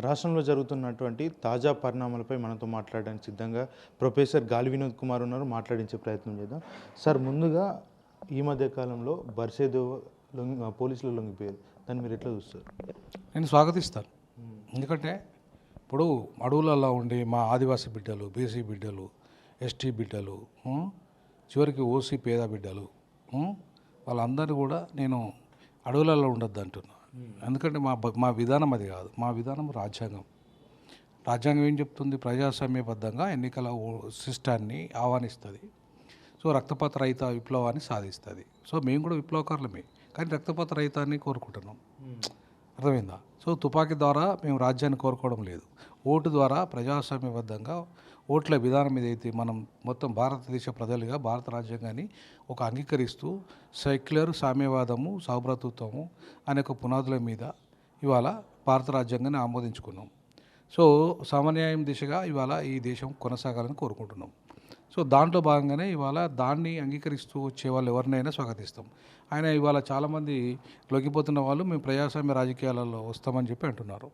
రాష్ట్రంలో జరుగుతున్నటువంటి తాజా పరిణామాలపై మనతో మాట్లాడడానికి సిద్ధంగా ప్రొఫెసర్ గాలి వినోద్ కుమార్ ఉన్నారు. మాట్లాడించే ప్రయత్నం చేద్దాం. సార్, ముందుగా ఈ మధ్య కాలంలో బర్సేదో పోలీసులు లొంగిపోయారు. దాన్ని మీరు ఎట్లా చూస్తారు? నేను స్వాగతిస్తాను. ఎందుకంటే ఇప్పుడు అడవులలో ఉండి మా ఆదివాసీ బిడ్డలు, బీసీ బిడ్డలు, ఎస్టీ బిడ్డలు, చివరికి ఓసీ పేద బిడ్డలు, వాళ్ళందరూ కూడా నేను అడవులలో ఉండొద్దు అంటున్నా. ఎందుకంటే మా విధానం అది కాదు. మా విధానం రాజ్యాంగం. రాజ్యాంగం ఏం చెప్తుంది? ప్రజాస్వామ్యబద్ధంగా ఎన్నికల సిస్టాన్ని ఆహ్వానిస్తుంది. సో రక్తపాత రహిత విప్లవాన్ని సాధిస్తుంది. సో మేము కూడా విప్లవకారులమే, కానీ రక్తపాత రహితాన్ని కోరుకుంటున్నాం. అర్థమైందా? సో తుపాకీ ద్వారా మేము రాజ్యాన్ని కోరుకోవడం లేదు. ఓటు ద్వారా ప్రజాస్వామ్యబద్ధంగా ఓట్ల విధానం ఏదైతే మనం మొత్తం భారతదేశ ప్రజలుగా భారత రాజ్యాంగాన్ని ఒక అంగీకరిస్తూ సెక్యులర్ సామ్యవాదము, సౌభ్రతత్వము అనే ఒక పునాదుల మీద ఇవాళ భారత రాజ్యాంగాన్ని ఆమోదించుకున్నాం. సో సమన్యాయం దిశగా ఇవాళ ఈ దేశం కొనసాగాలని కోరుకుంటున్నాం. సో దాంట్లో భాగంగానే ఇవాళ దాన్ని అంగీకరిస్తూ వచ్చే వాళ్ళు ఎవరినైనా స్వాగతిస్తాం. ఆయన ఇవాళ చాలామంది లొంగిపోతున్న వాళ్ళు మేము ప్రజాస్వామ్య రాజకీయాలలో వస్తామని చెప్పి అంటున్నారు.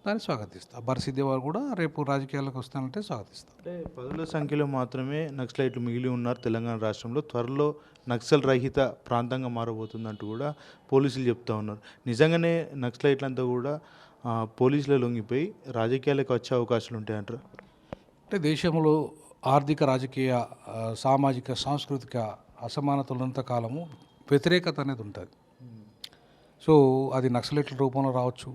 దాన్ని స్వాగతిస్తాం. బర్సిద్దే వారు కూడా రేపు రాజకీయాలకు వస్తానంటే స్వాగతిస్తాం. అంటే పదుల సంఖ్యలో మాత్రమే నక్సలైట్లు మిగిలి ఉన్నారు తెలంగాణ రాష్ట్రంలో. త్వరలో నక్సల్ రహిత ప్రాంతంగా మారబోతుందంటూ కూడా పోలీసులు చెప్తా ఉన్నారు. నిజంగానే నక్సలైట్లంతా కూడా పోలీసులు లొంగిపోయి రాజకీయాలకు వచ్చే అవకాశాలు ఉంటాయంటారు? అంటే దేశంలో ఆర్థిక, రాజకీయ, సామాజిక, సాంస్కృతిక అసమానతలంత కాలము వ్యతిరేకత అనేది ఉంటుంది. సో అది నక్సలైట్ల రూపంలో రావచ్చు,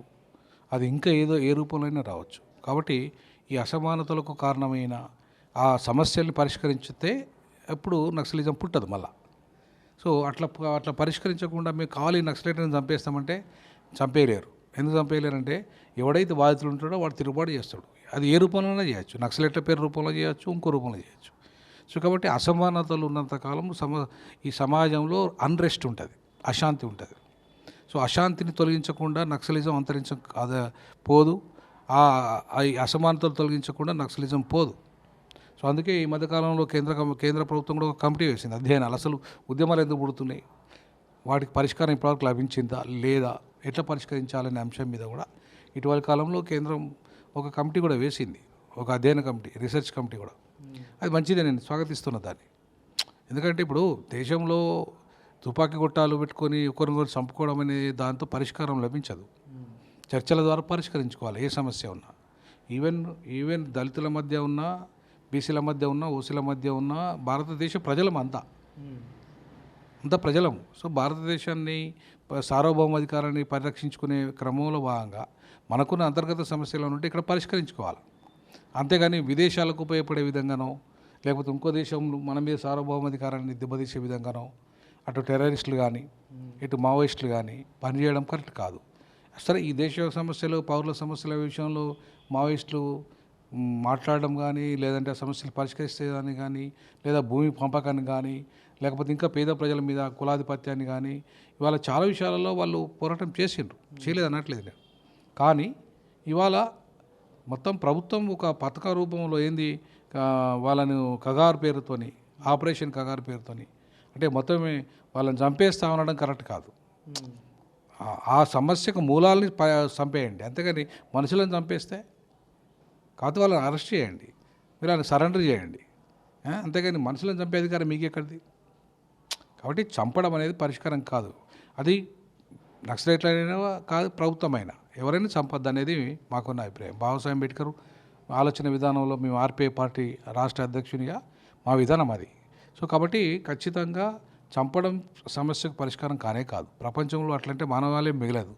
అది ఇంకా ఏ రూపంలో అయినా రావచ్చు. కాబట్టి ఈ అసమానతలకు కారణమైన ఆ సమస్యల్ని పరిష్కరించితే ఎప్పుడు నక్సలిజం పుట్టదు మళ్ళా. సో అట్లా పరిష్కరించకుండా మేము కావాలి నక్సలైట్ని చంపేస్తామంటే చంపేయలేరు. ఎందుకు చంపేయలేరంటే ఎవడైతే బాధితులు ఉంటాడో వాడు తిరుగుబాటు చేస్తాడు. అది ఏ రూపంలోనే చేయొచ్చు. నక్సలైట్ల పేరు రూపంలో చేయొచ్చు, ఇంకో రూపంలో చేయొచ్చు. సో కాబట్టి అసమానతలు ఉన్నంతకాలం ఈ సమాజంలో అన్రెస్ట్ ఉంటుంది, అశాంతి ఉంటుంది. సో అశాంతిని తొలగించకుండా నక్సలిజం పోదు. ఈ అసమానతలు తొలగించకుండా నక్సలిజం పోదు. సో అందుకే ఈ మధ్యకాలంలో కేంద్ర ప్రభుత్వం కూడా ఒక కమిటీ వేసింది అధ్యయనాలు. అసలు ఉద్యమాలు ఎందుకు పుడుతున్నాయి, వాటికి పరిష్కారం ఇప్పటివరకు లభించిందా లేదా, ఎట్లా పరిష్కరించాలనే అంశం మీద కూడా ఇటీవల కాలంలో కేంద్రం ఒక కమిటీ కూడా వేసింది, ఒక అధ్యయన కమిటీ, రీసెర్చ్ కమిటీ కూడా. అది మంచిదే, నేను స్వాగతిస్తున్న దాన్ని. ఎందుకంటే ఇప్పుడు దేశంలో తుపాకీ గొట్టాలు పెట్టుకొని ఒకరినొకరు చంపుకోవడం అనేది దాంతో పరిష్కారం లభించదు. చర్చల ద్వారా పరిష్కరించుకోవాలి ఏ సమస్య ఉన్నా. ఈవెన్ దళితుల మధ్య ఉన్నా, బీసీల మధ్య ఉన్నా, ఓసీల మధ్య ఉన్నా భారతదేశ ప్రజలం అంతా ప్రజలం. సో భారతదేశాన్ని సార్వభౌమాధికారాన్ని పరిరక్షించుకునే క్రమంలో భాగంగా మనకున్న అంతర్గత సమస్యలు ఉంటే ఇక్కడ పరిష్కరించుకోవాలి. అంతేగాని విదేశాలకు ఉపయోగపడే విధంగానో, లేకపోతే ఇంకో దేశంలో మన మీద సార్వభౌమాధికారాన్ని దెబ్బతీసే విధంగానో అటు టెర్రరిస్టులు కానీ ఇటు మావోయిస్టులు కానీ పనిచేయడం కరెక్ట్ కాదు. సరే, ఈ దేశ సమస్యలు, పౌరుల సమస్యల విషయంలో మావోయిస్టులు మాట్లాడడం కానీ, లేదంటే ఆ సమస్యలు పరిష్కరిస్తేదాన్ని కానీ, లేదా భూమి పంపకాన్ని కానీ, లేకపోతే ఇంకా పేద ప్రజల మీద కులాధిపత్యాన్ని కానీ, ఇవాళ చాలా విషయాలలో వాళ్ళు పోరాటం చేయలేదు అనట్లేదు నేను. కానీ ఇవాళ మొత్తం ప్రభుత్వం ఒక పథక రూపంలో ఏంది, వాళ్ళను కగారు పేరుతోని, ఆపరేషన్ కగారు పేరుతోని, అంటే మొత్తమే వాళ్ళని చంపేస్తా అనడం కరెక్ట్ కాదు. ఆ సమస్యకు మూలాలని చంపేయండి, అంతేగాని మనుషులను చంపేస్తే కాదు. వాళ్ళని అరెస్ట్ చేయండి, మీరు వాళ్ళని సరెండర్ చేయండి, అంతేగాని మనుషులను చంపే అధికారం మీకు ఎక్కడిది? కాబట్టి చంపడం అనేది పరిష్కారం కాదు. అది నక్సలైట్లైనా కాదు, ప్రభుత్వమైనా ఎవరైనా చంపొద్దు అనేది మాకున్న అభిప్రాయం. బాబాసాహెబ్ అంబేద్కర్ ఆలోచన విధానంలో మేము ఆర్పీఐ పార్టీ రాష్ట్ర అధ్యక్షునిగా మా విధానం అది. సో కాబట్టి ఖచ్చితంగా చంపడం సమస్యకు పరిష్కారం కానే కాదు. ప్రపంచంలో అట్లంటే మానవాళే మిగలదు.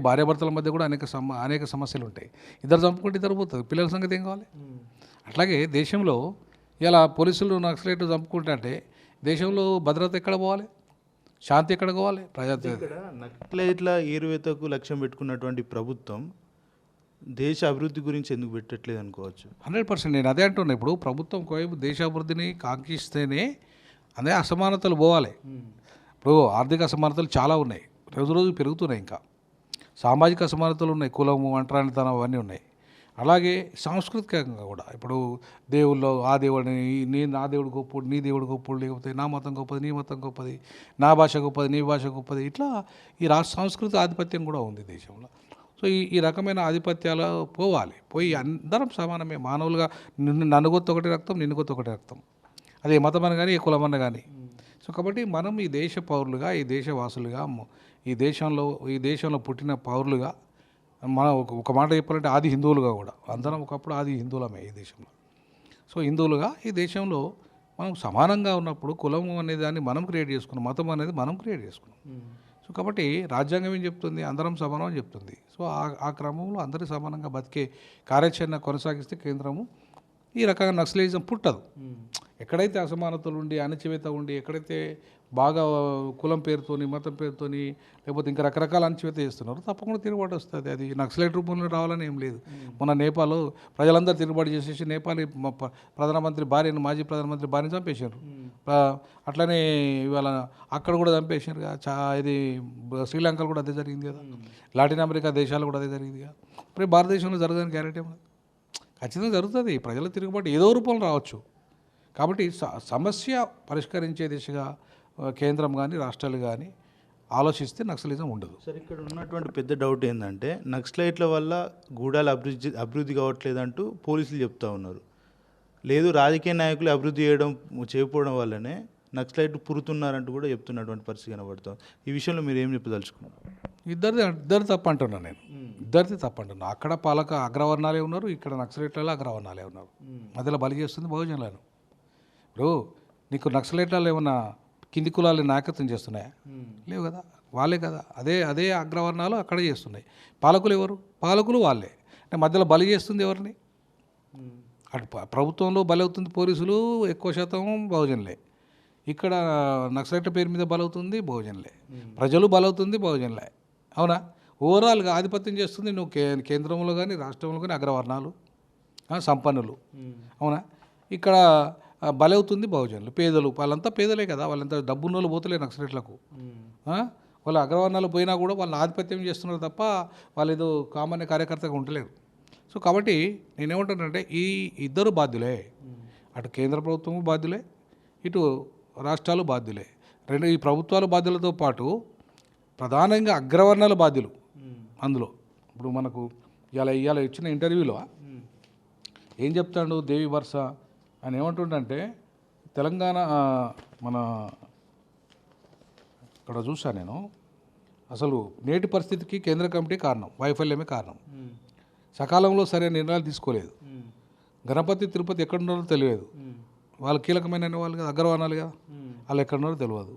భార్యాభర్తల మధ్య కూడా అనేక సమస్యలు ఉంటాయి. ఇద్దరు చంపుకుంటే ఇద్దరు పోతుంది, పిల్లల సంగతి ఏం కావాలి? అట్లాగే దేశంలో ఇలా పోలీసులు నక్సలైట్లు చంపుకుంటే దేశంలో భద్రత ఎక్కడ పోవాలి, శాంతి ఎక్కడ పోవాలి? నక్సలైట్ల ఏరువేతకు లక్ష్యం పెట్టుకున్నటువంటి ప్రభుత్వం దేశ అభివృద్ధి గురించి ఎందుకు పెట్టట్లేదు అనుకోవచ్చు. 100% నేను అదే అంటున్నా. ఇప్పుడు ప్రభుత్వం ఒకవైపు దేశాభివృద్ధిని కాంక్షిస్తేనే అదే అసమానతలు పోవాలి. ఇప్పుడు ఆర్థిక అసమానతలు చాలా ఉన్నాయి, రోజు పెరుగుతున్నాయి. ఇంకా సామాజిక అసమానతలు ఉన్నాయి, కులము, అంటరానితనం అవన్నీ ఉన్నాయి. అలాగే సాంస్కృతికంగా కూడా ఇప్పుడు దేవుళ్ళు, ఆ దేవుడిని నా దేవుడు గొప్పడు, నీ దేవుడు గొప్పడు, లేకపోతే నా మతం గొప్పది, నీ మతం గొప్పది, నా భాష గొప్పది, నీ భాష గొప్పది, ఇట్లా ఈ రాష్ట్ర సంస్కృతి ఆధిపత్యం కూడా ఉంది దేశంలో. సో ఈ రకమైన ఆధిపత్యాలు పోయి అందరం సమానమే మానవులుగా. నన్ను కొత్త ఒకటి రక్తం, నిన్ను కొత్త ఒకటి రక్తం, అదే మతమని కానీ ఏ కులమన్న కానీ. సో కాబట్టి మనం ఈ దేశ పౌరులుగా, ఈ దేశవాసులుగా, ఈ దేశంలో పుట్టిన పౌరులుగా, మనం ఒక మాట చెప్పాలంటే ఆది హిందువులుగా కూడా అందరం ఒకప్పుడు ఆది హిందువులమే ఈ దేశంలో. సో హిందువులుగా ఈ దేశంలో మనం సమానంగా ఉన్నప్పుడు కులం అనే దాన్ని మనం క్రియేట్ చేసుకున్నాం, మతం అనేది మనం క్రియేట్ చేసుకున్నాం. సో కాబట్టి రాజ్యాంగం ఏం చెప్తుంది? అందరం సమానం అని చెప్తుంది. సో ఆ క్రమంలో అందరి సమానంగా బతికే కార్యాచరణ కొనసాగిస్తే కేంద్రము ఈ రకంగా నక్సలిజం పుట్టదు. ఎక్కడైతే అసమానతలు ఉండి, అణచివేత ఉండి, ఎక్కడైతే బాగా కులం పేరుతోని, మతం పేరుతోని, లేకపోతే ఇంకా రకరకాల అణచివేత చేస్తున్నారు, తప్పకుండా తిరుగుబాటు వస్తుంది. అది నక్సలైట్ రూపంలో రావాలని ఏం లేదు. మన నేపాల్ ప్రజలందరూ తిరుగుబాటు చేసేసి నేపాల్ ప్రధానమంత్రి భార్యను, మాజీ ప్రధానమంత్రి భార్యను చంపేశారు. అట్లనే ఇవాళ అక్కడ కూడా చంపేశారు. ఇది శ్రీలంకలో కూడా అదే జరిగింది కదా, లాటిన్ అమెరికా దేశాలు కూడా అదే జరిగింది కదా. ఇప్పుడు భారతదేశంలో జరగదని గ్యారెంటీ ఏమన్నా? ఖచ్చితంగా జరుగుతుంది. ప్రజల తిరుగుబాటు ఏదో రూపంలో రావచ్చు. కాబట్టి సమస్య పరిష్కరించే దిశగా కేంద్రం కానీ రాష్ట్రాలు కానీ ఆలోచిస్తే నక్సలిజం ఉండదు. సార్, ఇక్కడ ఉన్నటువంటి పెద్ద డౌట్ ఏంటంటే నక్సలైట్ల వల్ల గూడాలు అభివృద్ధి కావట్లేదంటూ పోలీసులు చెప్తా ఉన్నారు. లేదు, రాజకీయ నాయకులు అభివృద్ధి చేయకపోవడం వల్లనే నక్సలైట్లు పురుతున్నారంటూ కూడా చెప్తున్నటువంటి పరిస్థితి కనబడుతుంది. ఈ విషయంలో మీరు ఏం చెప్పదలుచుకున్నారు? ఇద్దరు తప్పు అంటున్నాను నేను. ఇద్దరిది తప్పు అంటున్నాను. అక్కడ పాలక అగ్రవర్ణాలే ఉన్నారు, ఇక్కడ నక్సలైట్లలో అగ్రవర్ణాలే ఉన్నారు. మధ్యలో బలి చేస్తుంది బహుజనులను. ఇప్పుడు నీకు నక్సలైట్లలో ఏమన్నా కింది కులాలు నాయకత్వం చేస్తున్నాయా? లేవు కదా, వాళ్ళే కదా. అదే అగ్రవర్ణాలు అక్కడే చేస్తున్నాయి. పాలకులు ఎవరు? పాలకులు వాళ్ళే. అంటే మధ్యలో బలి చేస్తుంది ఎవరిని? అటు ప్రభుత్వంలో బలి అవుతుంది పోలీసులు, ఎక్కువ శాతం బహుజనులే. ఇక్కడ నక్సలైట్ల పేరు మీద బలవుతుంది బహుజనులే, ప్రజలు బలవుతుంది బహుజనులే. అవునా? ఓవరాల్గా ఆధిపత్యం చేస్తుంది నువ్వు కేంద్రంలో కానీ రాష్ట్రంలో కానీ అగ్రవర్ణాలు, సంపన్నులు. అవునా? ఇక్కడ బలవుతుంది బహుజనులు, పేదలు. వాళ్ళంతా పేదలే కదా, వాళ్ళంతా డబ్బున్న వాళ్ళు పోతలే నక్సలైట్లకు. వాళ్ళు అగ్రవర్ణాలు పోయినా కూడా వాళ్ళని ఆధిపత్యం చేస్తున్నారు తప్ప వాళ్ళు ఏదో కామన్ కార్యకర్తగా ఉండలేరు. సో కాబట్టి నేనేమంటానంటే ఈ ఇద్దరు బాధ్యులే. అటు కేంద్ర ప్రభుత్వము బాధ్యులే, ఇటు రాష్ట్రాలు బాధ్యులే. ఈ ప్రభుత్వాల బాధ్యులతో పాటు ప్రధానంగా అగ్రవర్ణాల బాధ్యులు అందులో. ఇప్పుడు మనకు ఇవాళ ఇచ్చిన ఇంటర్వ్యూలో ఏం చెప్తాడు దేవి వరుస అని ఏమంటుండంటే, తెలంగాణ మన ఇక్కడ చూసా నేను, అసలు నేటి పరిస్థితికి కేంద్ర కమిటీ కారణం, వైఫల్యమే కారణం. సకాలంలో సరైన నిర్ణయాలు తీసుకోలేదు. గణపతి తిరుపతి ఎక్కడున్నారో తెలియదు. వాళ్ళు కీలకమైన వాళ్ళు కదా, అగ్రవర్ణాలు కదా, వాళ్ళు ఎక్కడున్నారో తెలియదు.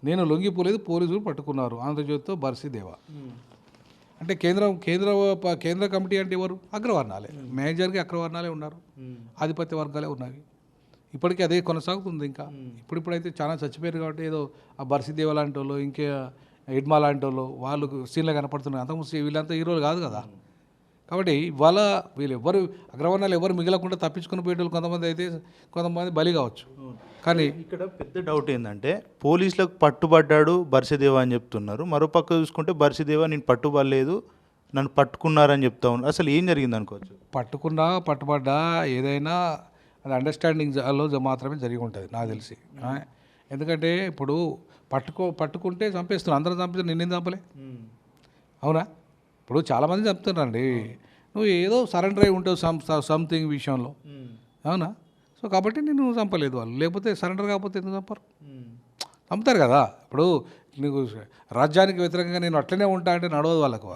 నేను లొంగిపోలేదు, పోలీసులు పట్టుకున్నారు, ఆంధ్రజ్యోతితో బర్సిదేవా. అంటే కేంద్ర కమిటీ అంటే ఎవరు? అగ్రవర్ణాలే. మేజర్గా అగ్రవర్ణాలే ఉన్నారు, ఆధిపత్య వర్గాలే ఉన్నాయి. ఇప్పటికీ అదే కొనసాగుతుంది. ఇంకా ఇప్పుడైతే చాలా చచ్చిపోయారు కాబట్టి ఏదో ఆ బర్సిదేవ లాంటి వాళ్ళు, ఇంకా ఎడ్మా లాంటి వాళ్ళు, వాళ్ళు సీన్లో కనపడుతున్నారు. అంతకుముందు వీళ్ళంతా హీరోలు కాదు కదా. కాబట్టి ఇవాళ వీళ్ళు అగ్రవర్ణాలు ఎవరు మిగలకుండా తప్పించుకుని పోయేటోళ్ళు కొంతమంది అయితే, కొంతమంది బలి కావచ్చు. కానీ ఇక్కడ పెద్ద డౌట్ ఏంటంటే పోలీసులకు పట్టుబడ్డాడు బర్సిదేవ అని చెప్తున్నారు, మరోపక్క చూసుకుంటే బర్సిదేవ నేను పట్టుబడలేదు, నన్ను పట్టుకున్నారని చెప్తా ఉన్నారు. అసలు ఏం జరిగింది అనుకోవచ్చు? పట్టుబడ్డా ఏదైనా అది అండర్స్టాండింగ్లో మాత్రమే జరిగి ఉంటుంది నాకు తెలిసి. ఎందుకంటే ఇప్పుడు పట్టుకుంటే చంపేస్తున్నారు, అందరం చంపితే నిన్నేం చంపలే? అవునా? ఇప్పుడు చాలామంది చెప్తున్నారండి, నువ్వు ఏదో సరెండర్ అయి ఉంటావు సంథింగ్ విషయంలో. అవునా? సో కాబట్టి నేను చంపలేదు వాళ్ళు, లేకపోతే సరెండర్ కాకపోతే ఎందుకు చంపరు? చంపుతారు కదా. ఇప్పుడు నీకు రాజ్యానికి వ్యతిరేకంగా నేను అట్లనే ఉంటా అంటే నడవదు వాళ్ళకు.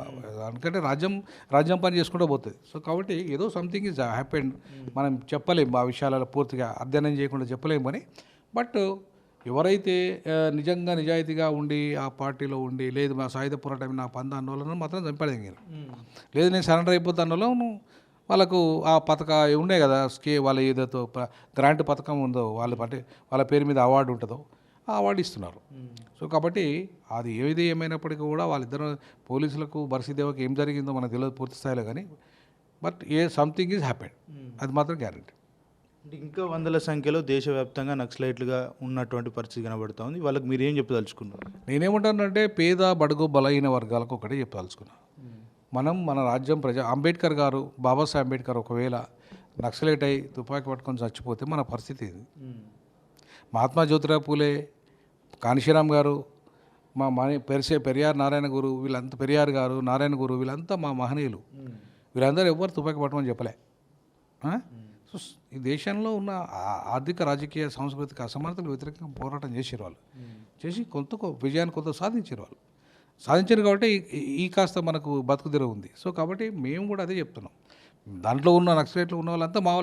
ఎందుకంటే రాజ్యం పని చేసుకుంటూ పోతుంది. సో కాబట్టి ఏదో సంథింగ్ ఈజ్ హ్యాపెండ్. మనం చెప్పలేము ఆ విషయాలలో పూర్తిగా అధ్యయనం చేయకుండా చెప్పలేము. అని బట్ ఎవరైతే నిజంగా నిజాయితీగా ఉండి ఆ పార్టీలో ఉండి, లేదు మా సాయుధ పోరాటం నా పంద అన్నోళ్ళను మాత్రం చంపేదగిన, లేదు నేను సరెండర్ అయిపోతాను వాళ్ళకు ఆ పథకాలు ఉన్నాయి కదా, వాళ్ళ ఏదైతే గ్రాంట్ పథకం ఉందో వాళ్ళ పేరు మీద అవార్డు ఉంటుందో ఆ అవార్డు ఇస్తున్నారు. సో కాబట్టి అది ఏమైనప్పటికీ కూడా వాళ్ళిద్దరు పోలీసులకు బర్సిదేవకి ఏం జరిగిందో మనకు తెలియదు పూర్తి స్థాయిలో, కానీ బట్ సంథింగ్ ఈజ్ హ్యాపెండ్, అది మాత్రం గ్యారెంటీ. ఇంకా వందల సంఖ్యలో దేశవ్యాప్తంగా నక్సలైట్లుగా ఉన్నటువంటి పరిస్థితి కనబడుతూ ఉంది. వాళ్ళకి మీరు ఏం చెప్పదలుచుకున్నారు? నేనేమంటానంటే పేద బడుగు బలహీన వర్గాలకు ఒకటే చెప్పదలుచుకున్నాను. మన రాజ్యం అంబేద్కర్ గారు, బాబాసాహెబ్ అంబేద్కర్ ఒకవేళ నక్సలైట్ అయి తుపాకీ పట్టుకొని చచ్చిపోతే మన పరిస్థితి ఇది. మహాత్మా జ్యోతిరావు పూలే, కాన్షీరామ్ గారు, మా పెరియార్ నారాయణ గురు వీళ్ళంతా, పెరియార్ గారు, నారాయణ గురు వీళ్ళంతా మా మహనీయులు. వీళ్ళందరూ ఎవ్వరు తుపాకీ పట్టమని చెప్పలే. ఆ? సో ఈ దేశంలో ఉన్న ఆర్థిక, రాజకీయ, సాంస్కృతిక అసమానతలకు వ్యతిరేకంగా పోరాటం చేసారు వాళ్ళు. చేసి విజయాన్ని కొంత సాధించారు వాళ్ళు. సాధించారు కాబట్టి ఈ కాస్త మనకు బతుకుదెర ఉంది. సో కాబట్టి మేము కూడా అదే చెప్తున్నాం. దాంట్లో ఉన్న నక్సలైట్లు ఉన్న వాళ్ళంతా మా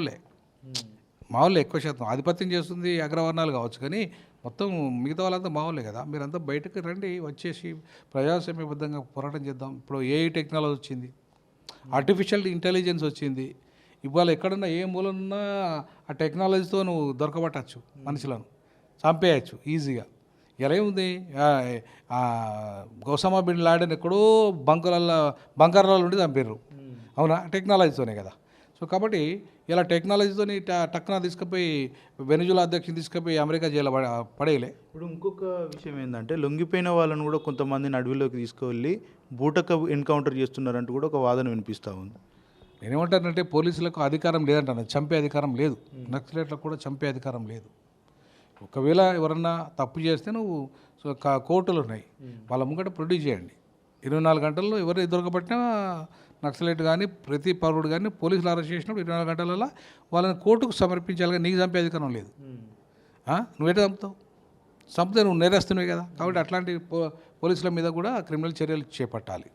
వాళ్ళే ఎక్కువ శాతం ఆధిపత్యం చేస్తుంది అగ్రవర్ణాలు కావచ్చు, కానీ మొత్తం మిగతా వాళ్ళంతా మా వాళ్ళే కదా. మీరంతా బయటకు రండి, వచ్చేసి ప్రజాస్వామ్యబద్ధంగా పోరాటం చేద్దాం. ఇప్పుడు ఏఐ టెక్నాలజీ వచ్చింది, ఆర్టిఫిషియల్ ఇంటెలిజెన్స్ వచ్చింది. ఇవాళ ఎక్కడన్నా ఏ మూలన్నా ఆ టెక్నాలజీతో నువ్వు దొరకబట్టచ్చు, మనుషులను చంపేయచ్చు ఈజీగా. ఎలా ఏముంది, ఒసామా బిన్ లాడెన్ ఎక్కడో బంకర్లలో ఉండి చంపారు, అవునా? టెక్నాలజీతోనే కదా. సో కాబట్టి ఇలా టెక్నాలజీతోని టక్కున తీసుకుపోయి వెనిజులా అధ్యక్షుని తీసుకుపోయి అమెరికా జైలు పడేయలే. ఇప్పుడు ఇంకొక విషయం ఏంటంటే, లొంగిపోయిన వాళ్ళని కూడా కొంతమందిని అడవిలోకి తీసుకువెళ్ళి బూటక ఎన్కౌంటర్ చేస్తున్నారంటూ కూడా ఒక వాదన వినిపిస్తూ ఉంది. నేనేమంటానంటే, పోలీసులకు అధికారం లేదంటాను, చంపే అధికారం లేదు. నక్సలైట్లకు కూడా చంపే అధికారం లేదు. ఒకవేళ ఎవరన్నా తప్పు చేస్తే నువ్వు కోర్టులు ఉన్నాయి, వాళ్ళ ముంగట ప్రొడ్యూస్ చేయండి. 24 గంటల్లో ఎవరు దొరకబట్టినా నక్సలైట్ కానీ ప్రతి పౌరుడు కానీ పోలీసులు అరెస్ట్ చేసినప్పుడు 24 గంటలలో వాళ్ళని కోర్టుకు సమర్పించాలి. కానీ నీకు చంపే అధికారం లేదు. నువ్వేట చంపుతావు? చంపితే నువ్వు నేరస్తునివే కదా. కాబట్టి అట్లాంటి పోలీసుల మీద కూడా క్రిమినల్ చర్యలు చేపట్టాలి.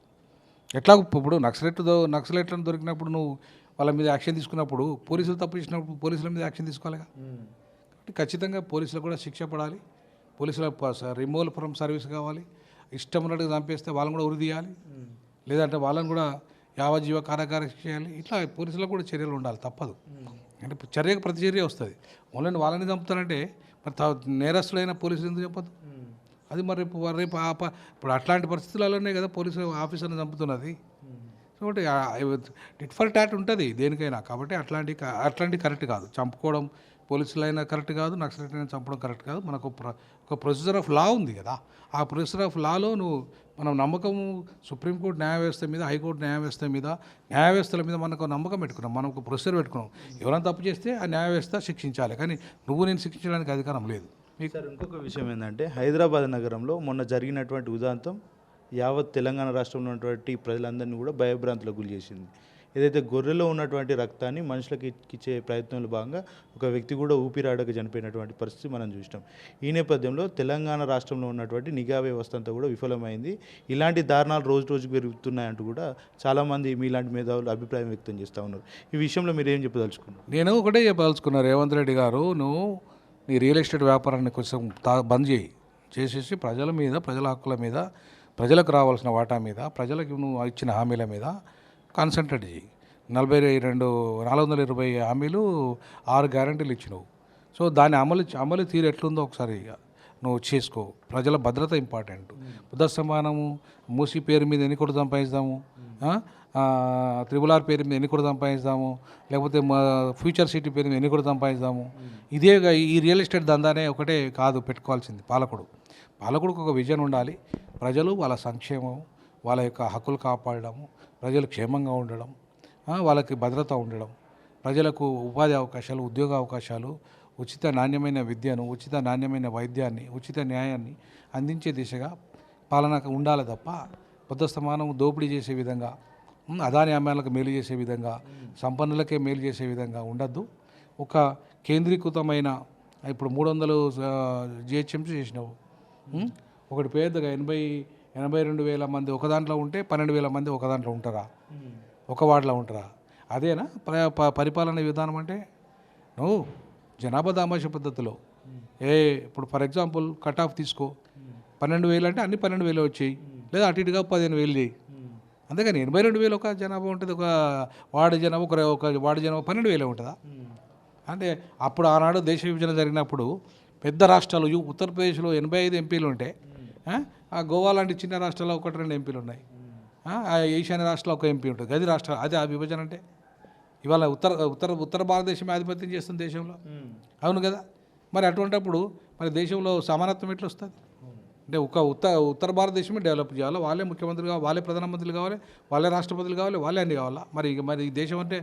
ఎట్లా ఇప్పుడు నక్సలైట్లను దొరికినప్పుడు నువ్వు వాళ్ళ మీద యాక్షన్ తీసుకున్నప్పుడు, పోలీసులు తప్పు చేసినప్పుడు పోలీసుల మీద యాక్షన్ తీసుకోవాలిగా. కాబట్టి ఖచ్చితంగా పోలీసులకు కూడా శిక్ష పడాలి. పోలీసుల రిమూవల్ ఫ్రమ్ సర్వీస్ కావాలి. ఇష్టం ఉన్నట్టుగా చంపేస్తే వాళ్ళని కూడా ఉరి తీయాలి, లేదంటే వాళ్ళని కూడా యావజ్జీవ కారాగార చేయాలి. ఇట్లా పోలీసులకు కూడా చర్యలు ఉండాలి, తప్పదు. అంటే చర్యకు ప్రతిచర్య వస్తుంది. ఓన్లీ వాళ్ళని చంపుతారంటే మరి నేరస్తులైన పోలీసులు ఎందుకు చెప్పదు? అది మరి రేపు ఇప్పుడు అట్లాంటి పరిస్థితులలోనే కదా పోలీసు ఆఫీసర్ని చంపుతున్నది. కాబట్టి టిట్ ఫర్ టాట్ ఉంటుంది దేనికైనా. కాబట్టి అట్లాంటి కరెక్ట్ కాదు. చంపుకోవడం పోలీసులైనా కరెక్ట్ కాదు, నక్సలైట్లైనా చంపడం కరెక్ట్ కాదు. మనకు ఒక ప్రొసీజర్ ఆఫ్ లా ఉంది కదా. ఆ ప్రొసీజర్ ఆఫ్ లాలో మనం నమ్మకము సుప్రీంకోర్టు న్యాయ వ్యవస్థ మీద, హైకోర్టు న్యాయ వ్యవస్థ మీద, న్యాయ వ్యవస్థల మీద మనకు నమ్మకం పెట్టుకున్నాం. మనం ఒక ప్రొసీజర్ పెట్టుకున్నాం. ఎవరైనా తప్పు చేస్తే ఆ న్యాయ వ్యవస్థ శిక్షించాలి, కానీ నేను శిక్షించడానికి అధికారం లేదు. సార్, ఇంకొక విషయం ఏంటంటే, హైదరాబాద్ నగరంలో మొన్న జరిగినటువంటి ఉదాంతం యావత్ తెలంగాణ రాష్ట్రంలో ఉన్నటువంటి ప్రజలందరినీ కూడా భయభ్రాంతులకు గురి చేసింది. ఏదైతే గొర్రెలో ఉన్నటువంటి రక్తాన్ని మనుషులకు ఇచ్చే ప్రయత్నంలో భాగంగా ఒక వ్యక్తి కూడా ఊపిరాడక చనిపోయినటువంటి పరిస్థితి మనం చూసినాం. ఈ నేపథ్యంలో తెలంగాణ రాష్ట్రంలో ఉన్నటువంటి నిఘా వ్యవస్థ అంతా కూడా విఫలమైంది. ఇలాంటి దారుణాలు రోజు రోజుకు పెరుగుతున్నాయంటూ కూడా చాలామంది మీలాంటి మేధావులు అభిప్రాయం వ్యక్తం చేస్తూ ఉన్నారు. ఈ విషయంలో మీరు ఏం చెప్పదలుచుకున్నారు? నేను ఒకటే చెప్పదలుచుకున్నారు, రేవంత్ రెడ్డి గారు, నువ్వు నీ రియల్ ఎస్టేట్ వ్యాపారాన్ని కొంచెం బంద్ చేసేసి ప్రజల హక్కుల మీద, ప్రజలకు రావాల్సిన వాటా మీద, ప్రజలకు నువ్వు ఇచ్చిన హామీల మీద కాన్సన్ట్రేట్ చేయి. 420 హామీలు, 6 గ్యారంటీలు ఇచ్చినావు. సో దాని అమలు తీరు ఎట్లుందో ఒకసారి నువ్వు చేసుకో. ప్రజల భద్రత ఇంపార్టెంట్. బుద్ధస్తమానము మూసీ పేరు మీద ఎన్ని కోట్లు సంపాదిస్తాము, RRR పేరు మీద ఎన్ని కోట్లు సంపాదిస్తాము, లేకపోతే ఫ్యూచర్ సిటీ పేరు మీద ఎన్ని కోట్లు సంపాదిస్తాము. ఇదేగా ఈ రియల్ ఎస్టేట్ దందానే ఒకటే కాదు పెట్టుకోవాల్సింది. పాలకుడికి ఒక విజన్ ఉండాలి. ప్రజలు వాళ్ళ సంక్షేమం, వాళ్ళ యొక్క హక్కులు కాపాడడము, ప్రజలు క్షేమంగా ఉండడం, వాళ్ళకి భద్రత ఉండడం, ప్రజలకు ఉపాధి అవకాశాలు, ఉద్యోగ అవకాశాలు, ఉచిత నాణ్యమైన విద్యను, ఉచిత నాణ్యమైన వైద్యాన్ని, ఉచిత న్యాయాన్ని అందించే దిశగా పాలన ఉండాలి తప్ప పొద్దుస్తమానం దోపిడీ చేసే విధంగా, అదాని అమ్మాయిలకు మేలు చేసే విధంగా, సంపన్నులకే మేలు చేసే విధంగా ఉండద్దు. ఒక కేంద్రీకృతమైన ఇప్పుడు 300 GHMC చేసినావు. ఒకటి పేదగా 82,000 మంది ఒక దాంట్లో ఉంటే 12,000 మంది ఒక దాంట్లో ఉంటారా? ఒక వార్డులో ఉంటారా? అదేనా పరిపాలన విధానం అంటే? నువ్వు జనాభా దామాష పద్ధతిలో ఇప్పుడు ఫర్ ఎగ్జాంపుల్ కట్ ఆఫ్ తీసుకో, 12,000 అంటే అన్ని 12,000 వచ్చాయి, లేదా అటు ఇటుగా 15,000 చేయి. అంతేగాని 82,000 ఒక జనాభా ఉంటుంది, ఒక వార్డు జనాభా ఒక వార్డు జనాభా 12,000 ఉంటుందా? అంటే అప్పుడు ఆనాడు దేశ విభజన జరిగినప్పుడు పెద్ద రాష్ట్రాలు, ఉత్తరప్రదేశ్లో 85 ఎంపీలు ఉంటే, ఆ గోవా లాంటి చిన్న రాష్ట్రాల్లో 1-2 ఎంపీలు ఉన్నాయి, ఆ ఈశాన్య రాష్ట్రాల్లో 1 ఎంపీ ఉంటుంది. గది రాష్ట్రాలు, అదే ఆ విభజన అంటే. ఇవాళ ఉత్తర భారతదేశం ఆధిపత్యం చేస్తుంది దేశంలో, అవును కదా. మరి అటువంటిప్పుడు మరి దేశంలో సమానత్వం ఎట్లా వస్తుంది? అంటే ఉత్తర భారతదేశమే డెవలప్ చేయాలి, వాళ్ళే ముఖ్యమంత్రి కావాలి, వాళ్ళే ప్రధానమంత్రులు కావాలి, వాళ్ళే రాష్ట్రపతులు కావాలి, వాళ్ళే అన్నీ కావాలా? మరి దేశం అంటే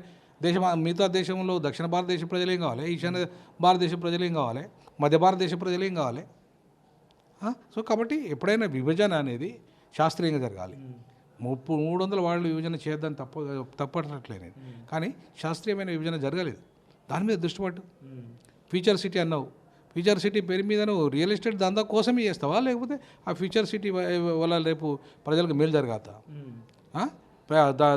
మిగతా దేశంలో దక్షిణ భారతదేశ ప్రజలు ఏం కావాలి, ఈశాన్య భారతదేశ ప్రజలు ఏం కావాలి, మధ్య భారతదేశ ప్రజలు ఏం కావాలి? సో కాబట్టి ఎప్పుడైనా విభజన అనేది శాస్త్రీయంగా జరగాలి. 300 వాళ్ళు విభజన చేద్దాం తప్పట్లేదు నేను, కానీ శాస్త్రీయమైన విభజన జరగలేదు. దాని మీద దృష్టి పట్టు. ఫ్యూచర్ సిటీ అన్నావు, ఫ్యూచర్ సిటీ పేరు మీద నువ్వు రియల్ ఎస్టేట్ దందా కోసమే చేస్తావా, లేకపోతే ఆ ఫ్యూచర్ సిటీ వల్ల రేపు ప్రజలకు మేలు జరగతా?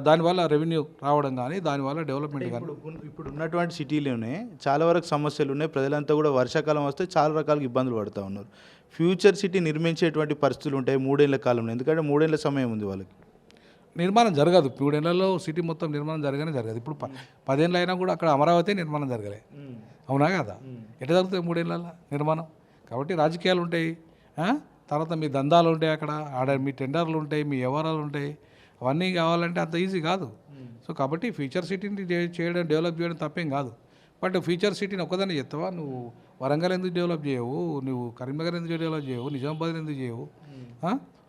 దానివల్ల రెవెన్యూ రావడం కానీ, దానివల్ల డెవలప్మెంట్ కానీ. ఇప్పుడు ఉన్నటువంటి సిటీలోనే చాలా వరకు సమస్యలు ఉన్నాయి. ప్రజలంతా కూడా వర్షాకాలం వస్తే చాలా రకాల ఇబ్బందులు పడుతూ ఉన్నారు. ఫ్యూచర్ సిటీ నిర్మించేటువంటి పరిస్థితులు ఉంటాయి 3 ఏళ్ల కాలంలో, ఎందుకంటే 3 ఏళ్ల సమయం ఉంది వాళ్ళకి. నిర్మాణం జరగదు. 3 ఏళ్లలో సిటీ మొత్తం నిర్మాణం జరగదు. ఇప్పుడు 10 ఏళ్ళు అయినా కూడా అక్కడ అమరావతి నిర్మాణం జరగలే. అవునా కదా? ఎట్లా జరుగుతుంది 3 ఏళ్ళ నిర్మాణం? కాబట్టి రాజకీయాలు ఉంటాయి, తర్వాత మీ దందాలు ఉంటాయి, అక్కడ మీ టెండర్లు ఉంటాయి, మీ వ్యవహారాలు ఉంటాయి. అవన్నీ కావాలంటే అంత ఈజీ కాదు. సో కాబట్టి ఫ్యూచర్ సిటీని చేయడం, డెవలప్ చేయడం తప్పేం కాదు. బట్ ఫ్యూచర్ సిటీని ఒక్కదాన్ని చెప్తావా? నువ్వు వరంగల్ ఎందుకు డెవలప్ చేయవు, నువ్వు కరీంనగర్ ఎందుకు డెవలప్ చేయవు, నిజామాబాద్ ఎందుకు చేయవు?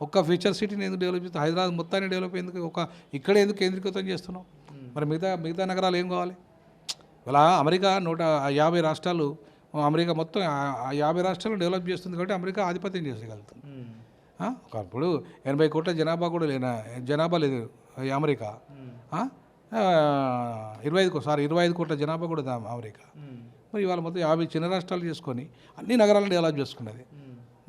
ఒక్క ఫ్యూచర్ సిటీని ఎందుకు డెవలప్ చేస్తావు? హైదరాబాద్ మొత్తాన్ని డెవలప్ ఎందుకు ఇక్కడే ఎందుకు కేంద్రీకృతం చేస్తున్నావు? మరి మిగతా నగరాలు ఏం కావాలి? ఇలా అమెరికా 150 రాష్ట్రాలు, అమెరికా మొత్తం 50 రాష్ట్రాలు డెవలప్ చేస్తుంది కాబట్టి అమెరికా ఆధిపత్యం చేసేయగలుగుతుంది. ఇప్పుడు 80 కోట్ల జనాభా కూడా జనాభా లేదు అమెరికా. 25 కోట్ల జనాభా కూడా అమెరికా. మరి ఇవాళ మొత్తం 50 చిన్న రాష్ట్రాలు చేసుకొని అన్ని నగరాలను డెవలప్ చేసుకున్నది.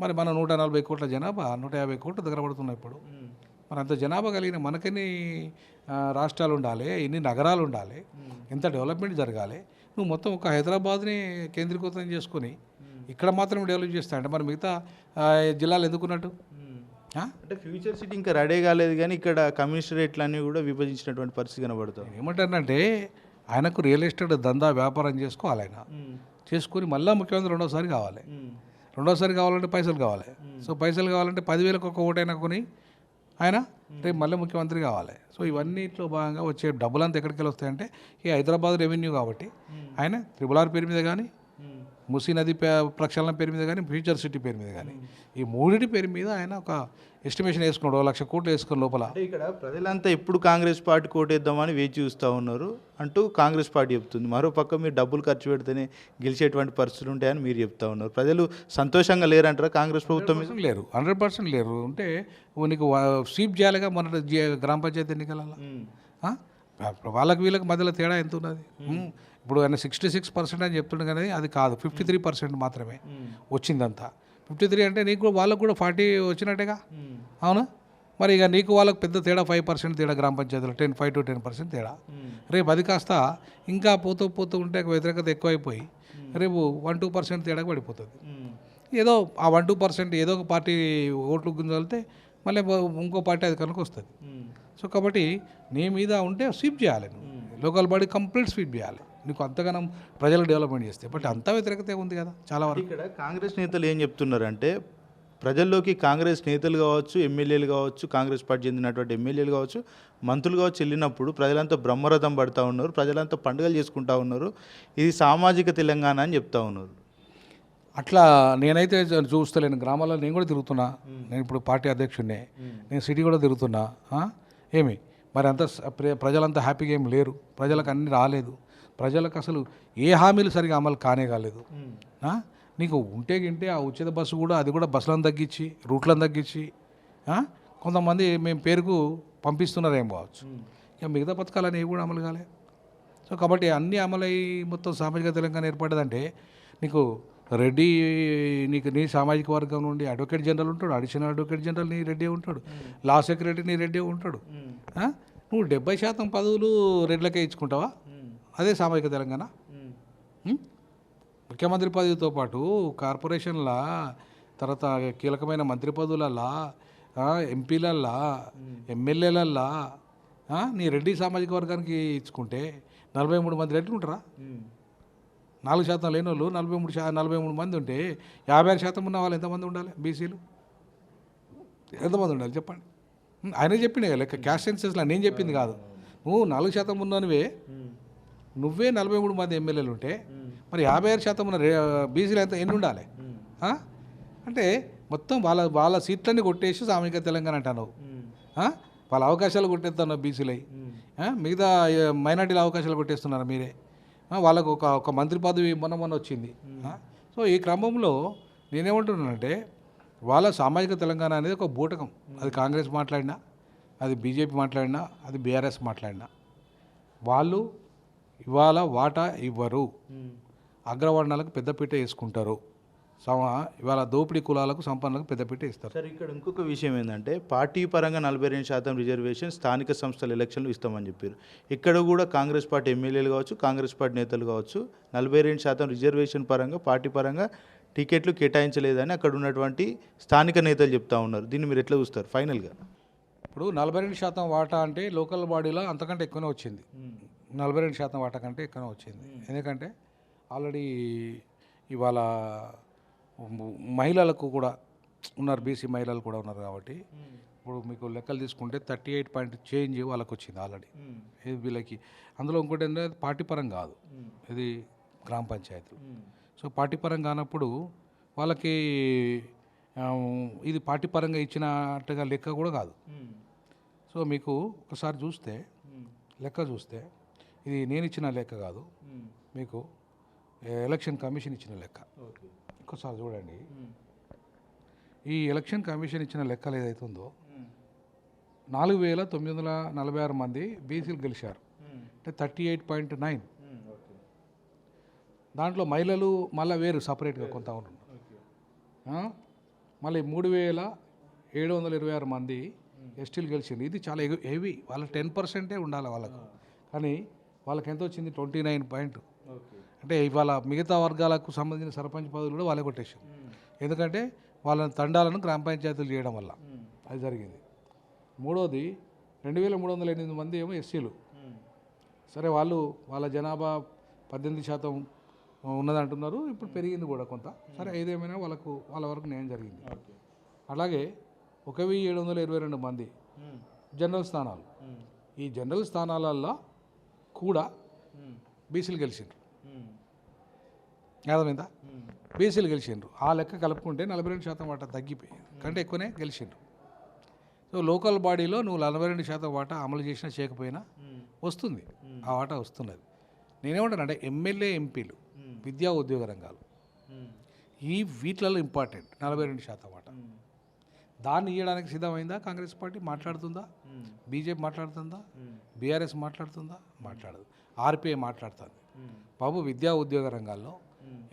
మరి మన 140 కోట్ల జనాభా 150 కోట్ల దగ్గర పడుతున్నాయి ఇప్పుడు. మరి అంత జనాభా కలిగిన మనకని రాష్ట్రాలు ఉండాలి, ఎన్ని నగరాలు ఉండాలి, ఎంత డెవలప్మెంట్ జరగాలి. నువ్వు మొత్తం ఒక హైదరాబాద్ని కేంద్రీకృతం చేసుకొని ఇక్కడ మాత్రం డెవలప్ చేస్తా అంటే మరి మిగతా జిల్లాలు ఎందుకున్నట్టు? అంటే ఫ్యూచర్ సిటీ ఇంకా రెడీ కాలేదు, కానీ ఇక్కడ కమిషనరేట్లన్నీ కూడా విభజించినటువంటి పరిస్థితి కనబడుతుంది. ఏమంటానంటే ఆయనకు రియల్ ఎస్టేట్ దందా వ్యాపారం చేసుకోవాలి. ఆయన చేసుకొని మళ్ళీ ముఖ్యమంత్రి రెండోసారి కావాలంటే పైసలు కావాలి. సో పైసలు కావాలంటే 10,000కి ఒక ఓటైనా కొని ఆయన రేపు మళ్ళీ ముఖ్యమంత్రి కావాలి. సో ఇవన్నిట్లో భాగంగా వచ్చే డబ్బులంతా ఎక్కడికి వెళ్ళి వస్తాయంటే ఈ హైదరాబాద్ రెవెన్యూ కాబట్టి ఆయన RRR పేరు మీద కానీ, మూసీ నది ప్రక్షాళన పేరు మీద కానీ, ఫ్యూచర్ సిటీ పేరు మీద కానీ, ఈ మూడింటి పేరు మీద ఆయన ఒక ఎస్టిమేషన్ వేసుకున్నాడు, 1,00,000 కోట్లు వేసుకున్న లోపల. అంటే ఇక్కడ ప్రజలంతా ఎప్పుడు కాంగ్రెస్ పార్టీ కోటేద్దామని వేచి చూస్తూ ఉన్నారు అంటూ కాంగ్రెస్ పార్టీ చెప్తుంది. మరోపక్క మీరు డబ్బులు ఖర్చు పెడితేనే గెలిచేటువంటి పరిస్థితులు ఉంటాయని మీరు చెప్తా ఉన్నారు. ప్రజలు సంతోషంగా లేరంటారా కాంగ్రెస్ ప్రభుత్వం? లేరు, 100% లేరు. అంటే నీకు స్వీప్ చేయాలిగా మన గ్రామ పంచాయతీ ఎన్నికలలో. వాళ్ళకి వీళ్ళకి మధ్యలో తేడా ఎంత ఉన్నది? ఇప్పుడు ఆయన 66% అని చెప్తుండే కానీ అది కాదు, 53% మాత్రమే వచ్చిందంతా. 53 అంటే నీకు వాళ్ళకు కూడా 40 వచ్చినట్టేగా, అవునా? మరి ఇక నీకు వాళ్ళకి పెద్ద తేడా 5% తేడా, గ్రామ పంచాయతీలో 5 to 10% తేడా. రేపు అది కాస్త ఇంకా పోతూ ఉంటే వ్యతిరేకత ఎక్కువైపోయి రేపు 1-2% తేడా పడిపోతుంది. ఏదో ఆ 1-2% ఏదో ఒక పార్టీ ఓట్లు గుంజలితే మళ్ళీ ఇంకో పార్టీ అధికారంలోకి వస్తుంది. సో కాబట్టి నీ మీద ఉంటే స్వీప్ చేయాలి, లోకల్ బాడీ కంప్లీట్ స్వీప్ చేయాలి నీకు అంతగానం ప్రజలు డెవలప్మెంట్ చేస్తే. బట్ అంతా వ్యతిరేకత ఉంది కదా చాలా వరకు. ఇక్కడ కాంగ్రెస్ నేతలు ఏం చెప్తున్నారంటే ప్రజల్లోకి కాంగ్రెస్ నేతలు కావచ్చు, ఎమ్మెల్యేలు కావచ్చు, కాంగ్రెస్ పార్టీ చెందినటువంటి ఎమ్మెల్యేలు కావచ్చు, మంత్రులు కావచ్చు వెళ్ళినప్పుడు ప్రజలంతా బ్రహ్మరథం పడుతూ ఉన్నారు, ప్రజలంతా పండుగలు చేసుకుంటూ ఉన్నారు, ఇది సామాజిక తెలంగాణ అని చెప్తా ఉన్నారు. అట్లా నేనైతే చూస్తలేను. గ్రామాల్లో నేను కూడా తిరుగుతున్నా, నేను ఇప్పుడు పార్టీ అధ్యక్షుడినే, నేను సిటీ కూడా తిరుగుతున్నా. ఏమి మరి అంత ప్రజలంతా హ్యాపీగా ఏం లేరు, ప్రజలకు అన్నీ రాలేదు, ప్రజలకు అసలు ఏ హామీలు సరిగా అమలు కాలేదు. నీకు ఉంటే గింటే ఆ ఉచిత బస్సు కూడా, అది కూడా బస్సులను తగ్గించి రూట్లను తగ్గించి కొంతమంది మేము పేరుకు పంపిస్తున్నారేం కావచ్చు. ఇక మిగతా పథకాలు ఏవి కూడా అమలు కాలే. సో కాబట్టి అన్నీ అమలై మొత్తం సామాజిక తెలంగాణ ఏర్పడ్డదంటే నీకు రెడ్డి, నీ సామాజిక వర్గం నుండి అడ్వకేట్ జనరల్ ఉంటాడు, అడిషనల్ అడ్వకేట్ జనరల్ నీ రెడ్డి ఉంటాడు, లా సెక్రటరీ నీ రెడ్డి ఉంటాడు. నువ్వు 70% పదవులు రెడ్లకే ఇచ్చుకుంటావా? అదే సామాజిక తెలంగాణ? ముఖ్యమంత్రి పదవితో పాటు కార్పొరేషన్లా, తర్వాత కీలకమైన మంత్రి పదవులల్లా, ఎంపీలల్లా, ఎమ్మెల్యేలల్లా నీ రెడ్డి సామాజిక వర్గానికి ఇచ్చుకుంటే 43 మంది రెడ్లు ఉంటారా? 4% లేని వాళ్ళు 43 మంది ఉంటే 56% ఉన్న వాళ్ళు ఎంతమంది ఉండాలి? బీసీలు ఎంతమంది ఉండాలి చెప్పండి? ఆయనే చెప్పిండే కదా లెక్క, క్యాస్ట్ సెన్సెస్లో నేను చెప్పింది కాదు. నువ్వు 4% ఉన్నవే, నువ్వే 43 మంది ఎమ్మెల్యేలు ఉంటే మరి 56% ఉన్న బీసీలు ఎన్ని ఉండాలి? అంటే మొత్తం వాళ్ళ సీట్లన్నీ కొట్టేసి సామాజిక తెలంగాణ అంటున్నావు, వాళ్ళ అవకాశాలు కొట్టేస్తున్నావు బీసీలై, మిగతా మైనార్టీల అవకాశాలు కొట్టేస్తున్నారు మీరే. వాళ్ళకు ఒక మంత్రి పదవి మొన్న వచ్చింది. సో ఈ క్రమంలో నేనేమంటున్నానంటే వాళ్ళ సామాజిక తెలంగాణ అనేది ఒక బూటకం. అది కాంగ్రెస్ మాట్లాడినా, అది బీజేపీ మాట్లాడినా, అది బీఆర్ఎస్ మాట్లాడినా, వాళ్ళు ఇవాళ వాటా ఇవ్వరు, అగ్రవర్ణాలకు పెద్దపీట వేసుకుంటారు, ఇవాళ దోపిడీ కులాలకు సంపన్నులకు పెద్దపీట ఇస్తారు. సార్ ఇక్కడ ఇంకొక విషయం ఏంటంటే పార్టీ పరంగా 42% రిజర్వేషన్ స్థానిక సంస్థల ఎలక్షన్లు ఇస్తామని చెప్పారు. ఇక్కడ కూడా కాంగ్రెస్ పార్టీ ఎమ్మెల్యేలు కావచ్చు, కాంగ్రెస్ పార్టీ నేతలు కావచ్చు 42% రిజర్వేషన్ పరంగా పార్టీ పరంగా టికెట్లు కేటాయించలేదని అక్కడ ఉన్నటువంటి స్థానిక నేతలు చెప్తా ఉన్నారు. దీన్ని మీరు ఎట్లా చూస్తారు ఫైనల్గా? ఇప్పుడు 42% వాటా అంటే లోకల్ బాడీలో అంతకంటే ఎక్కువనే వచ్చింది. 42% వాటా కంటే ఎక్కువనే వచ్చింది. ఎందుకంటే ఆల్రెడీ ఇవాళ మహిళలకు కూడా ఉన్నారు, బీసీ మహిళలు కూడా ఉన్నారు కాబట్టి ఇప్పుడు మీకు లెక్కలు తీసుకుంటే 38 చేంజ్ వాళ్ళకు వచ్చింది ఆల్రెడీ. ఇది వీళ్ళకి అందులో ఇంకోటి ఏంటంటే పార్టీ పరం కాదు, ఇది గ్రామ పంచాయతీలు. సో పార్టీ పరం కానప్పుడు వాళ్ళకి ఇది పార్టీ పరంగా ఇచ్చినట్టుగా లెక్క కూడా కాదు. సో మీకు ఒకసారి చూస్తే లెక్క చూస్తే ఇది నేను ఇచ్చిన లెక్క కాదు, మీకు ఎలక్షన్ కమిషన్ ఇచ్చిన లెక్క. ఒక్కసారి చూడండి, ఈ ఎలక్షన్ కమిషన్ ఇచ్చిన లెక్కలు ఏదైతే ఉందో 4,946 మంది బీసీలు గెలిచారు, అంటే 38.9. దాంట్లో మహిళలు మళ్ళీ వేరు సపరేట్గా కొంత ఉన్నారు. మళ్ళీ 3,726 మంది ఎస్టీలు గెలిచింది. ఇది చాలా హెవీ, వాళ్ళ 10% ఉండాలి వాళ్ళకు, కానీ వాళ్ళకి ఎంత వచ్చింది 29. అంటే ఇవాళ మిగతా వర్గాలకు సంబంధించిన సర్పంచ్ పదవులు కూడా వాళ్ళే కొట్టేసారు. ఎందుకంటే వాళ్ళ తండాలను గ్రామ పంచాయతీలు చేయడం వల్ల అది జరిగింది. మూడోది 2,308 మంది ఏమో ఎస్సీలు. సరే వాళ్ళ జనాభా 18% ఉన్నదంటున్నారు, ఇప్పుడు పెరిగింది కూడా కొంత. సరే ఏదేమైనా వాళ్ళ వరకు న్యాయం జరిగింది. అలాగే 1,722 మంది జనరల్ స్థానాలు. ఈ జనరల్ స్థానాలల్లో కూడా బీసీలు గెలిచిండ్రు. అర్థమైందా? బీసీలు గెలిచిండ్రు. ఆ లెక్క కలుపుకుంటే 42% వాటా తగ్గిపోయి కంటే ఎక్కువనే గెలిచిండ్రు. సో లోకల్ బాడీలో నువ్వు 42% వాటా అమలు చేసినా చేయకపోయినా వస్తుంది, ఆ వాటా వస్తున్నది. నేనేమంటానంటే ఎమ్మెల్యే ఎంపీలు, విద్యా ఉద్యోగ రంగాలు, వీటిలలో ఇంపార్టెంట్ 42% వాటా. దాన్ని ఇవ్వడానికి సిద్ధమైందా కాంగ్రెస్ పార్టీ? మాట్లాడుతుందా? బీజేపీ మాట్లాడుతుందా? బీఆర్ఎస్ మాట్లాడుతుందా? మాట్లాడదు. ఆర్పీఐ మాట్లాడుతుంది. బాబు విద్యా ఉద్యోగ రంగాల్లో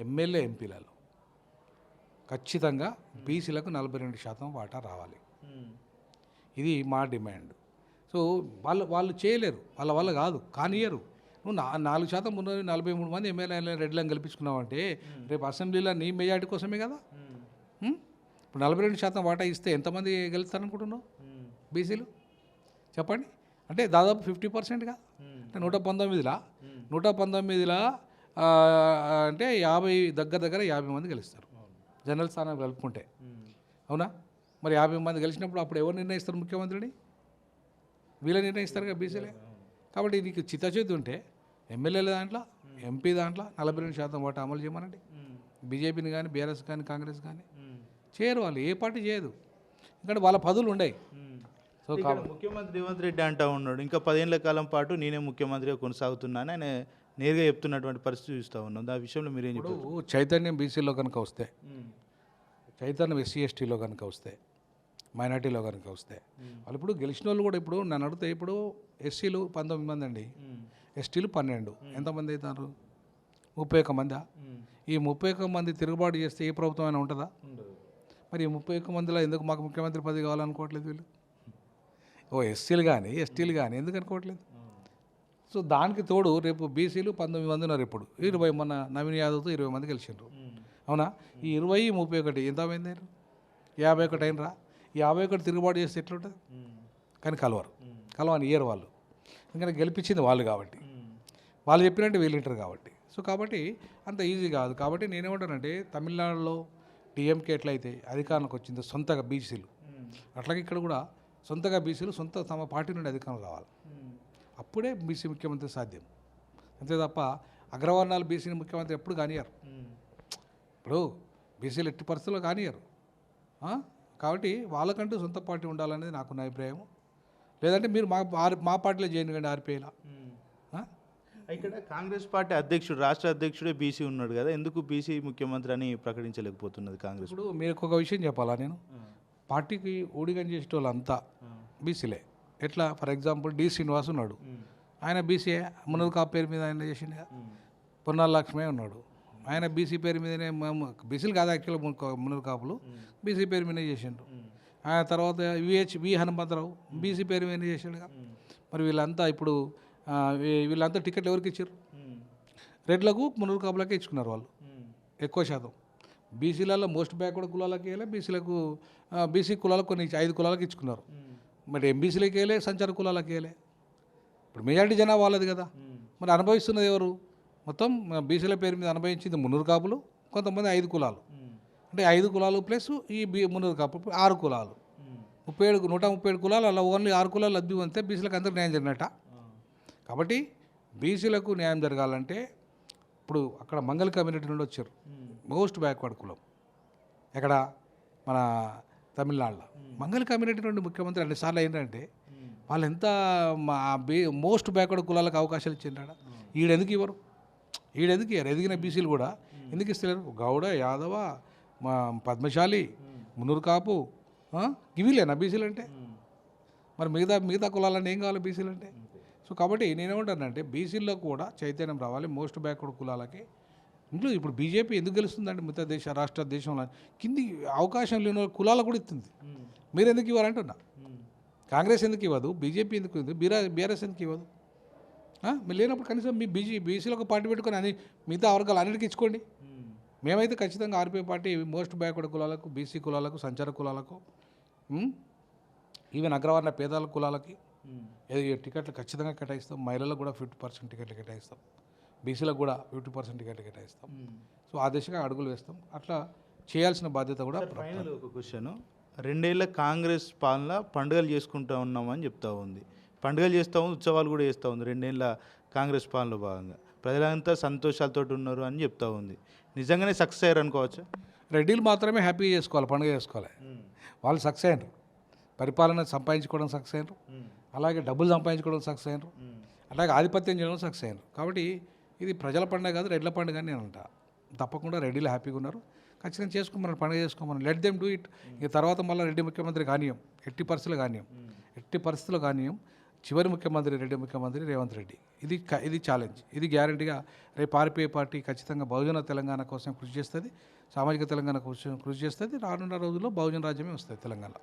ఎమ్మెల్యే ఎంపీలలో ఖచ్చితంగా బీసీలకు 42% వాటా రావాలి. ఇది మా డిమాండ్. సో వాళ్ళు చేయలేరు, వాళ్ళ వల్ల కాదు, కానియరు. నువ్వు 4% ఉన్న 43 మంది ఎమ్మెల్యేలను రెడ్లను గెలిపించుకున్నావంటే రేపు అసెంబ్లీలో నీ మెజార్టీ కోసమే కదా. ఇప్పుడు 42% వాటా ఇస్తే ఎంతమంది గెలుస్తారనుకుంటున్నావు బీసీలు చెప్పండి? అంటే దాదాపు 50%గా, అంటే 119లో అంటే 50 దగ్గర 50 మంది గెలుస్తారు జనరల్ స్థానాలు కలుపుకుంటే. అవునా? మరి 50 మంది గెలిచినప్పుడు అప్పుడు ఎవరు నిర్ణయిస్తారు ముఖ్యమంత్రిని? వీళ్ళే నిర్ణయిస్తారు కదా, బీసీలే. కాబట్టి నీకు చిత్తశుద్ధి ఉంటే ఎమ్మెల్యేల దాంట్లో, ఎంపీ దాంట్లో 42% వాటా అమలు చేయమనండి. బీజేపీని కానీ, బీఆర్ఎస్ కానీ, కాంగ్రెస్ కానీ చేయరు. వాళ్ళు ఏ పార్టీ చేయదు, ఎందుకంటే వాళ్ళ పదవులు ఉండవు. సో ముఖ్యమంత్రి రేవంత్ రెడ్డి అంటూ ఉన్నాడు, ఇంకా 10 ఏళ్ల కాలం పాటు నేనే ముఖ్యమంత్రిగా కొనసాగుతున్నాను ఆయన నేరుగా చెప్తున్నటువంటి పరిస్థితి చూస్తూ ఉన్నాం. ఆ విషయంలో మీరేం చెప్తారు? చైతన్యం బీసీలో కనుక వస్తే, చైతన్యం ఎస్సీ ఎస్టీలో కనుక వస్తే, మైనార్టీలో కనుక వస్తే, వాళ్ళు ఇప్పుడు గెలిచిన వాళ్ళు కూడా ఇప్పుడు నన్ను అడిగితే ఇప్పుడు ఎస్సీలు 19 మంది అండి, ఎస్టీలు 12. ఎంతమంది అవుతారు? 31 మందా? ఈ 31 మంది తిరుగుబాటు చేస్తే ఏ ప్రభుత్వం అయినా ఉంటుందా? మరి ఈ 31 మందిలో ఎందుకు మాకు ముఖ్యమంత్రి పదవి కావాలనుకోవట్లేదు వీళ్ళు? ఎస్సీలు కానీ ఎస్టీలు కానీ ఎందుకు అనుకోవట్లేదు? సో దానికి తోడు రేపు బీసీలు 19 మంది ఉన్నారు. ఇప్పుడు 20, మొన్న నవీన్ యాదవ్తో 20 మంది గెలిచిండ్రు. అవునా? ఈ 20, 31 ఎంతమైంది? 51 అయినరా? ఈ 51 తిరుగుబాటు చేస్తే ఎట్లుంటుంది? కానీ కలవని ఇయర్ వాళ్ళు, ఎందుకంటే గెలిపించింది వాళ్ళు కాబట్టి, వాళ్ళు చెప్పినట్టు వీళ్ళు వింటారు కాబట్టి. సో కాబట్టి అంత ఈజీ కాదు. కాబట్టి నేనేమంటానంటే తమిళనాడులో డిఎంకే ఎట్లయితే అధికారంలోకి వచ్చిందో సొంతగా బీసీలు, అట్లాగే ఇక్కడ కూడా సొంతగా బీసీలు తమ పార్టీ నుండి అధికారం రావాలి. అప్పుడే బీసీ ముఖ్యమంత్రి సాధ్యం. అంతే తప్ప అగ్రవర్ణాలు బీసీని ముఖ్యమంత్రి ఎప్పుడు కానియరు. ఇప్పుడు బీసీలు ఎట్టి పరిస్థితుల్లో కానియరు. కాబట్టి వాళ్ళకంటూ సొంత పార్టీ ఉండాలనేది నాకున్న అభిప్రాయం. లేదంటే మీరు మా పార్టీలో చేయండి కానీ ఆర్పీఐలా. ఇక్కడ కాంగ్రెస్ పార్టీ అధ్యక్షుడు రాష్ట్ర అధ్యక్షుడే బీసీ ఉన్నాడు కదా, ఎందుకు బీసీ ముఖ్యమంత్రి అని ప్రకటించలేకపోతున్నది కాంగ్రెస్? ఇప్పుడు మీరు ఒక విషయం చెప్పాలా, నేను పార్టీకి ఊడిగం చేసే వాళ్ళంతా బీసీలే. ఎట్లా? ఫర్ ఎగ్జాంపుల్ డి శ్రీనివాస్ ఉన్నాడు, ఆయన బీసీ. మునూరు కాపు పేరు మీద ఆయన చేసిండు కదా. పొన్నాల లక్ష్మే ఉన్నాడు, ఆయన బీసీ పేరు మీదనే, బీసీలు కాదు యాక్చువల్గా మునూరు కాపులు, బీసీ పేరు మీదనే చేసిండు. ఆ తర్వాత వి హనుమంతరావు బీసీ పేరు మీద చేసాడు కదా. మరి వీళ్ళంతా ఇప్పుడు వీళ్ళంతా టికెట్లు ఎవరికి ఇచ్చారు? రెడ్లకు మునూరు కాపులకే ఇచ్చుకున్నారు వాళ్ళు ఎక్కువ శాతం. బీసీలలో మోస్ట్ బ్యాక్వర్డ్ కులాలకి వెళ్ళే, బీసీలకు బీసీ కులాలకు కొన్ని 5 కులాలకు ఇచ్చుకున్నారు. మరి ఎంబీసీలకి వెళ్ళే, సంచార కులాలకి వెళ్ళే. ఇప్పుడు మెజారిటీ జనాభా వాళ్ళది కదా. మరి అనుభవిస్తున్నది ఎవరు? మొత్తం బీసీల పేరు మీద అనుభవించింది మునూరు కాపులు, కొంతమంది 5 కులాలు. అంటే 5 కులాలు ప్లస్ ఈ మునూరు కాపు 6 కులాలు, 137 కులాలు. అలా ఓన్లీ 6 కులాలు లబ్ధి పొందితే బీసీలకు అందరికి న్యాయం జరిగినట్ట. కాబట్టి బీసీలకు న్యాయం జరగాలంటే ఇప్పుడు అక్కడ మంగళ కమ్యూనిటీ నుండి వచ్చారు, మోస్ట్ బ్యాక్వర్డ్ కులం. ఎక్కడ? మన తమిళనాడులో మంగళ కమ్యూనిటీ నుండి ముఖ్యమంత్రి అన్నిసార్లు ఏంటంటే వాళ్ళు ఎంత మోస్ట్ బ్యాక్వర్డ్ కులాలకు అవకాశాలు ఇచ్చింటాడ. ఈడెందుకు ఇవ్వరు? ఈడెందుకు ఇవ్వరు? ఎదిగిన బీసీలు కూడా ఎందుకు ఇస్తలేరు? గౌడ, యాదవ, మా పద్మశాలి, మునూరు కాపు, ఇవిలేనా బీసీలు అంటే? మరి మిగతా కులాలన్నీ ఏం కావాలి బీసీలు అంటే? సో కాబట్టి నేనేమంటానంటే బీసీల్లో కూడా చైతన్యం రావాలి, మోస్ట్ బ్యాక్వర్డ్ కులాలకి. ఇంట్లో ఇప్పుడు బీజేపీ ఎందుకు గెలుస్తుందంటే మిగతా రాష్ట్ర దేశంలో కింది అవకాశం లేని కులాలకు కూడా ఇస్తుంది. మీరు ఎందుకు ఇవ్వాలంటున్నా? కాంగ్రెస్ ఎందుకు ఇవ్వదు? బీజేపీ ఎందుకు ఇవ్వదు? బీఆర్ఎస్ ఎందుకు ఇవ్వదు? మీరు లేనప్పుడు కనీసం మీ బీసీలో ఒక పార్టీ పెట్టుకొని అని మిగతా వర్గాలు అన్నిటికీ ఇచ్చుకోండి. మేమైతే ఖచ్చితంగా ఆర్పీ పార్టీ మోస్ట్ బ్యాక్వర్డ్ కులాలకు, బీసీ కులాలకు, సంచార కులాలకు, ఈవెన్ అగ్రవర్ణ పేదల కులాలకి టికెట్లు ఖచ్చితంగా కేటాయిస్తాం. మహిళలకు కూడా 50% టికెట్లు కేటాయిస్తాం, బీసీలకు కూడా 50% టికెట్లు కేటాయిస్తాం. సో ఆ దిశగా అడుగులు వేస్తాం. అట్లా చేయాల్సిన బాధ్యత కూడా. ఫైనల్ ఒక క్వశ్చన్, 2 ఏళ్ల కాంగ్రెస్ పాలన పండుగలు చేసుకుంటూ ఉన్నామని చెప్తా ఉంది, పండుగలు చేస్తూ ఉంది, ఉత్సవాలు కూడా చేస్తూ ఉంది. 2 ఏళ్ల కాంగ్రెస్ పాలనలో భాగంగా ప్రజలంతా సంతోషాలతో ఉన్నారు అని చెప్తా ఉంది. నిజంగానే సక్సెస్ అయ్యారు అనుకోవచ్చు? రెడ్డిలు మాత్రమే హ్యాపీగా చేసుకోవాలి, పండుగ చేసుకోవాలి. వాళ్ళు సక్సెస్ అయ్యారు, పరిపాలన సంపాదించుకోవడం సక్సెస్ అయ్యారు, అలాగే డబ్బులు సంపాదించుకోవడం సక్సెస్ అయ్యారు, అలాగే ఆధిపత్యం చేయడం సక్సెస్ అయ్యారు. కాబట్టి ఇది ప్రజల పండుగ కాదు, రెడ్ల పండుగ అని నేను అంటా. తప్పకుండా రెడ్డిలు హ్యాపీగా ఉన్నారు, ఖచ్చితంగా చేసుకోమని, పండుగ చేసుకోమని. Let them do it. ఇక తర్వాత మళ్ళీ రెడ్డి ముఖ్యమంత్రి కానీయం, ఎట్టి పరిస్థితులు కానీయం. చివరి ముఖ్యమంత్రి రెడ్డి ముఖ్యమంత్రి రేవంత్ రెడ్డి. ఇది ఛాలెంజ్. ఇది గ్యారంటీగా రేపు ఆర్పీఐ పార్టీ ఖచ్చితంగా బహుజన తెలంగాణ కోసం కృషి చేస్తుంది, సామాజిక తెలంగాణ కోసం కృషి చేస్తుంది. రానున్న రోజుల్లో బహుజన రాజ్యమే వస్తుంది తెలంగాణ.